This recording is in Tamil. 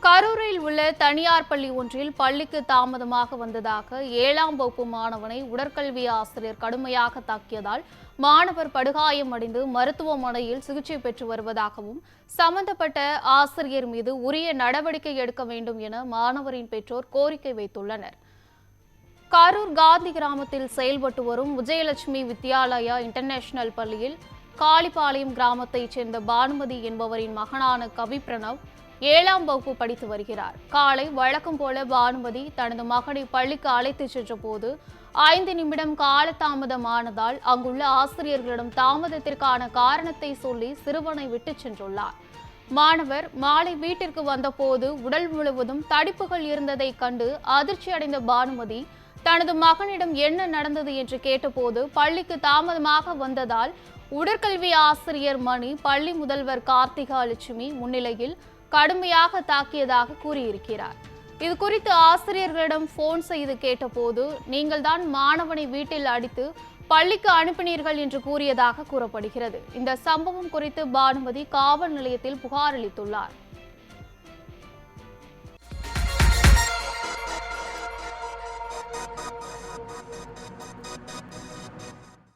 கரூரில் உள்ள தனியார் பள்ளி ஒன்றில் பள்ளிக்கு தாமதமாக வந்ததாக 7ஆம் வகுப்பு மாணவனை உடற்கல்வி ஆசிரியர் கடுமையாக தாக்கியதால் மாணவர் படுகாயமடைந்து மருத்துவமனையில் சிகிச்சை பெற்று வருவதாகவும் சம்பந்தப்பட்ட ஆசிரியர் மீது உரிய நடவடிக்கை எடுக்க வேண்டும் என மாணவரின் பெற்றோர் கோரிக்கை வைத்துள்ளனர். கரூர் காந்தி கிராமத்தில் செயல்பட்டு வரும் விஜயலட்சுமி வித்யாலயா இன்டர்நேஷனல் பள்ளியில் காளிபாளையம் கிராமத்தைச் சேர்ந்த பானுமதி என்பவரின் மகனான கவி பிரணவ் 7ஆம் வகுப்பு படித்து வருகிறார். காலை வழக்கம் போல பானுமதி தனது மகனை பள்ளிக்கு அழைத்துச் சென்ற போது 5 நிமிடம் காலதாமதமானதால் அங்குள்ள ஆசிரியர்களிடம் தாமதத்திற்கான காரணத்தை சொல்லி சிறுவனை விட்டுச் சென்றுள்ளார். மாணவர் மாலை வீட்டிற்கு வந்தபோது உடல் முழுவதும் தடிப்புகள் இருந்ததை கண்டு அதிர்ச்சி அடைந்த பானுமதி தனது மகனிடம் என்ன நடந்தது என்று கேட்டபோது பள்ளிக்கு தாமதமாக வந்ததால் உடற்கல்வி ஆசிரியர் மணி பள்ளி முதல்வர் கார்த்திகா லட்சுமி முன்னிலையில் கடுமையாக தாக்கியதாக கூறியிருக்கிறார். இது குறித்து ஆசிரியர்களிடம் போன் செய்து கேட்டபோது நீங்கள் தான் மாணவனை வீட்டில் அடித்து பள்ளிக்கு அனுப்பினீர்கள் என்று கூறியதாக கூறப்படுகிறது. இந்த சம்பவம் குறித்து பானுமதி காவல் நிலையத்தில் புகார் அளித்துள்ளார்.